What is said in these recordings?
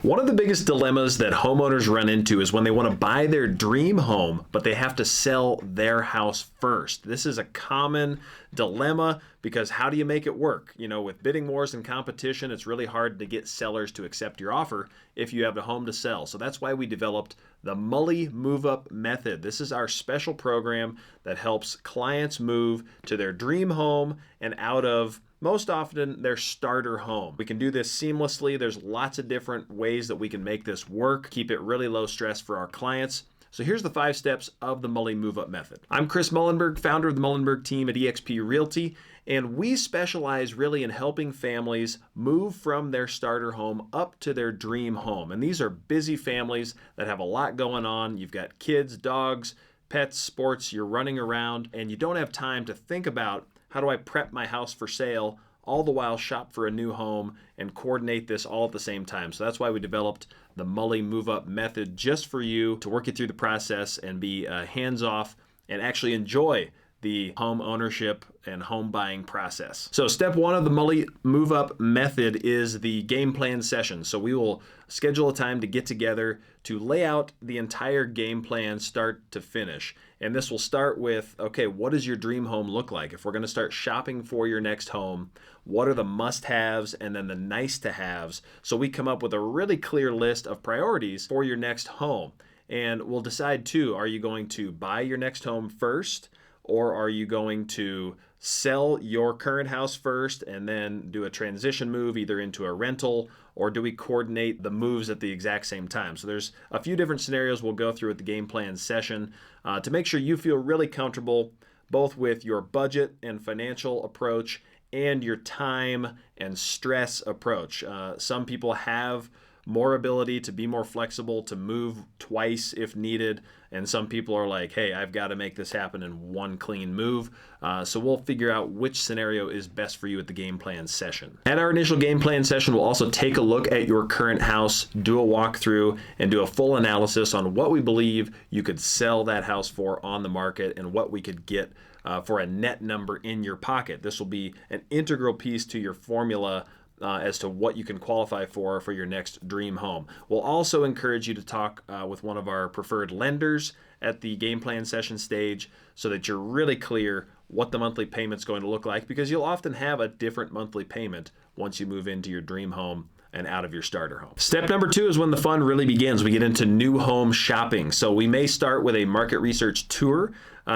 One of the biggest dilemmas that homeowners run into is when they want to buy their dream home, but they have to sell their house first. This is a common dilemma because how do you make it work? You know, with bidding wars and competition, it's really hard to get sellers to accept your offer if you have a home to sell. So that's why we developed the Mully Move Up Method. This is our special program that helps clients move to their dream home and out of most often their starter home. We can do this seamlessly. There's lots of different ways that we can make this work, keep it really low stress for our clients. So here's the 5 steps of the Mully Move Up Method. I'm Chris Mullenberg, founder of the Mullenberg team at eXp Realty, and we specialize really in helping families move from their starter home up to their dream home. And these are busy families that have a lot going on. You've got kids, dogs, pets, sports, you're running around, and you don't have time to think about how do I prep my house for sale, all the while shop for a new home and coordinate this all at the same time. So that's why we developed the Mully Move Up Method just for you to work you through the process and be hands-off and actually enjoy the home ownership and home buying process. So step 1 of the Mully Move Up Method is the game plan session. So we will schedule a time to get together to lay out the entire game plan start to finish. And this will start with, okay, what does your dream home look like? If we're gonna start shopping for your next home, what are the must-haves and then the nice-to-haves? So we come up with a really clear list of priorities for your next home. And we'll decide too, are you going to buy your next home first? Or are you going to sell your current house first and then do a transition move either into a rental, or do we coordinate the moves at the exact same time? So there's a few different scenarios we'll go through at the game plan session to make sure you feel really comfortable both with your budget and financial approach and your time and stress approach. Some people have more ability to be more flexible, to move twice if needed. And some people are like, hey, I've got to make this happen in one clean move. So we'll figure out which scenario is best for you at the game plan session. At our initial game plan session, we'll also take a look at your current house, do a walkthrough, and do a full analysis on what we believe you could sell that house for on the market and what we could get for a net number in your pocket. This will be an integral piece to your formula as to what you can qualify for your next dream home. We'll also encourage you to talk with one of our preferred lenders at the game plan session stage so that you're really clear what the monthly payment's going to look like, because you'll often have a different monthly payment once you move into your dream home and out of your starter home. Step number 2 is when the fun really begins. We get into new home shopping. So we may start with a market research tour.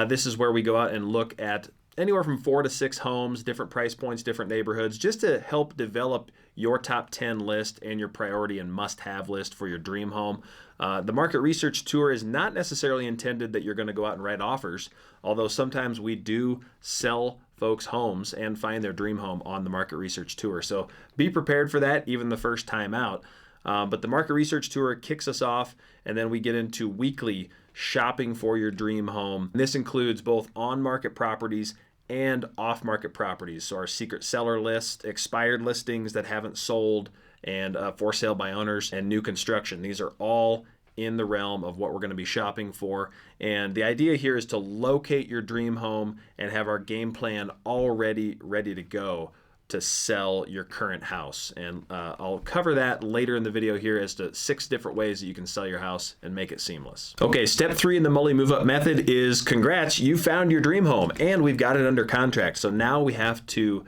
This is where we go out and look at anywhere from 4 to 6 homes, different price points, different neighborhoods, just to help develop your top 10 list and your priority and must-have list for your dream home. The market research tour is not necessarily intended that you're going to go out and write offers, although sometimes we do sell folks homes and find their dream home on the market research tour. So be prepared for that even the first time out. But the market research tour kicks us off, and then we get into weekly shopping for your dream home. And this includes both on-market properties and off-market properties. So our secret seller list, expired listings that haven't sold, and for sale by owners, and new construction. These are all in the realm of what we're going to be shopping for. And the idea here is to locate your dream home and have our game plan already ready to go to sell your current house. And I'll cover that later in the video here as to 6 different ways that you can sell your house and make it seamless. Okay, step 3 in the Mully Move Up Method is congrats, you found your dream home and we've got it under contract. So now we have to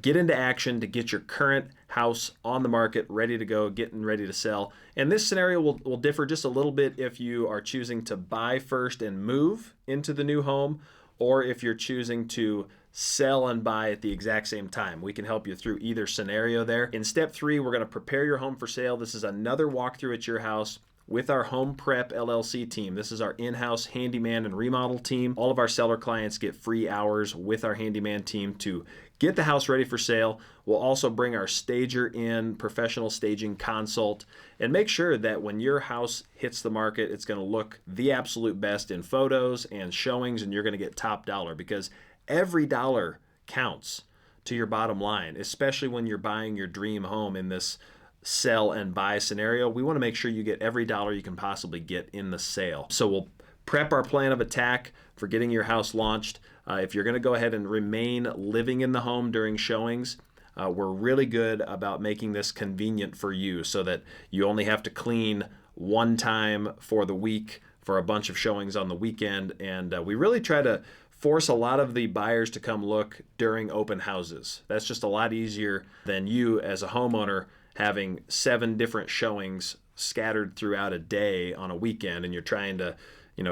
get into action to get your current house on the market, ready to go, getting ready to sell. And this scenario will differ just a little bit if you are choosing to buy first and move into the new home, or if you're choosing to sell and buy at the exact same time. We can help you through either scenario there. In step 3, we're going to prepare your home for sale. This is another walkthrough at your house with our Home Prep LLC team. This is our in-house handyman and remodel team. All of our seller clients get free hours with our handyman team to get the house ready for sale. We'll also bring our stager in, professional staging consult, and make sure that when your house hits the market, it's going to look the absolute best in photos and showings, and you're going to get top dollar, because every dollar counts to your bottom line, especially when you're buying your dream home in this sell and buy scenario. We want to make sure you get every dollar you can possibly get in the sale. So we'll prep our plan of attack for getting your house launched. If you're going to go ahead and remain living in the home during showings, we're really good about making this convenient for you so that you only have to clean one time for the week for a bunch of showings on the weekend. And we really try to force a lot of the buyers to come look during open houses. That's just a lot easier than you as a homeowner having 7 different showings scattered throughout a day on a weekend, and you're trying to,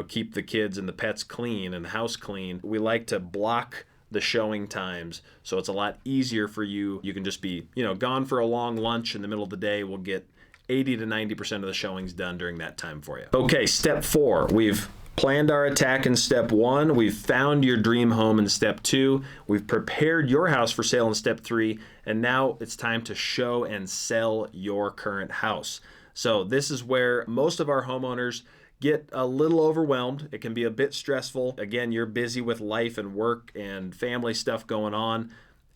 keep the kids and the pets clean and the house clean. We like to block the showing times so it's a lot easier for you. You can just be, gone for a long lunch in the middle of the day. We'll get 80 to 90% of the showings done during that time for you. Okay, step 4. We've planned our attack in step 1. We've found your dream home in step 2. We've prepared your house for sale in step 3. And now it's time to show and sell your current house. So this is where most of our homeowners get a little overwhelmed. It can be a bit stressful. Again, you're busy with life and work and family stuff going on,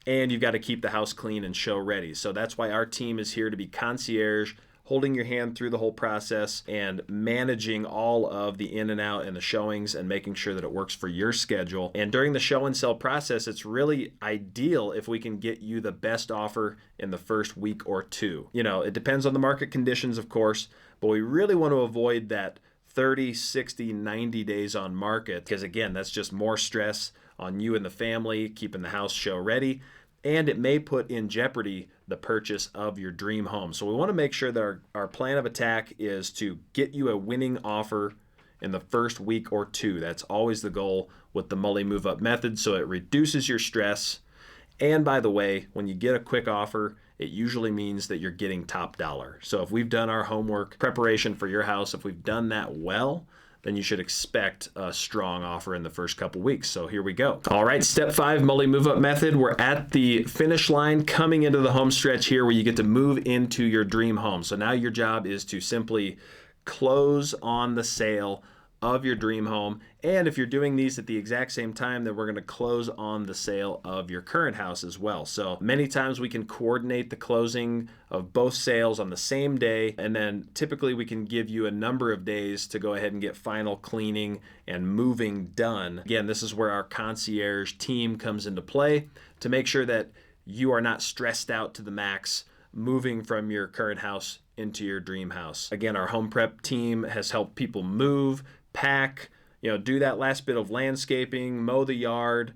and you've got to keep the house clean and show ready. So that's why our team is here to be concierge, holding your hand through the whole process and managing all of the in and out and the showings and making sure that it works for your schedule. And during the show and sell process, it's really ideal if we can get you the best offer in the first week or 2. It depends on the market conditions, of course, but we really want to avoid that 30, 60, 90 days on market, because again, that's just more stress on you and the family, keeping the house show ready, and it may put in jeopardy the purchase of your dream home. So we want to make sure that our plan of attack is to get you a winning offer in the first week or 2. That's always the goal with the Mully Move Up method, so it reduces your stress. And by the way, when you get a quick offer, it usually means that you're getting top dollar. So if we've done our homework preparation for your house, if we've done that well, then you should expect a strong offer in the first couple weeks. So here we go. All right, step 5, Mully Move Up method. We're at the finish line, coming into the home stretch here where you get to move into your dream home. So now your job is to simply close on the sale of your dream home. And if you're doing these at the exact same time, then we're going to close on the sale of your current house as well. So many times we can coordinate the closing of both sales on the same day, and then typically we can give you a number of days to go ahead and get final cleaning and moving done. Again, this is where our concierge team comes into play to make sure that you are not stressed out to the max moving from your current house into your dream house. Again, our home prep team has helped people move, pack, do that last bit of landscaping, mow the yard,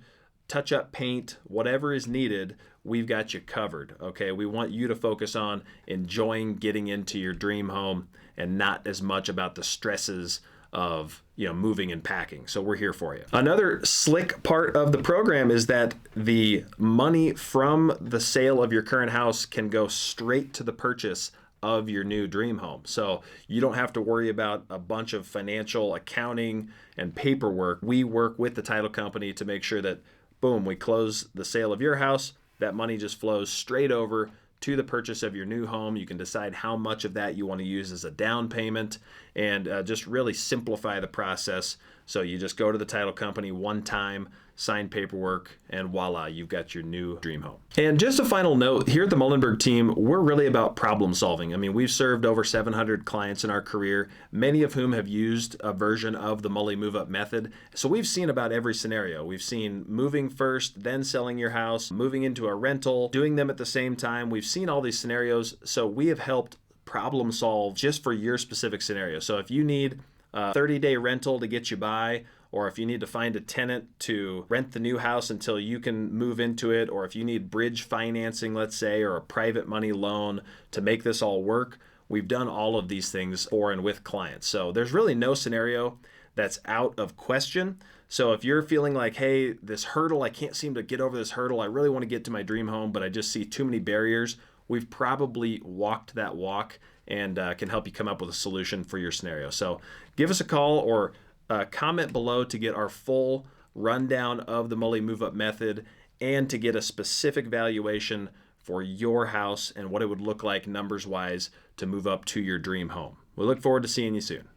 touch up paint, whatever is needed, we've got you covered, okay? We want you to focus on enjoying getting into your dream home and not as much about the stresses of moving and packing. So we're here for you. Another slick part of the program is that the money from the sale of your current house can go straight to the purchase of your new dream home. So you don't have to worry about a bunch of financial accounting and paperwork. We work with the title company to make sure that, boom, we close the sale of your house. That money just flows straight over to the purchase of your new home. You can decide how much of that you want to use as a down payment and just really simplify the process. So you just go to the title company one time, sign paperwork, and voila, you've got your new dream home. And just a final note, here at the Mullenberg team, we're really about problem solving. I mean, we've served over 700 clients in our career, many of whom have used a version of the Mully Move Up method. So we've seen about every scenario. We've seen moving first, then selling your house, moving into a rental, doing them at the same time. We've seen all these scenarios. So we have helped problem solve just for your specific scenario. So if you need a 30-day rental to get you by, or if you need to find a tenant to rent the new house until you can move into it, or if you need bridge financing, let's say, or a private money loan to make this all work, we've done all of these things for and with clients. So there's really no scenario that's out of question. So if you're feeling like, hey, this hurdle, I can't seem to get over this hurdle, I really want to get to my dream home, but I just see too many barriers, we've probably walked that walk and can help you come up with a solution for your scenario. So give us a call or comment below to get our full rundown of the Mully Move Up method and to get a specific valuation for your house and what it would look like numbers wise to move up to your dream home. We look forward to seeing you soon.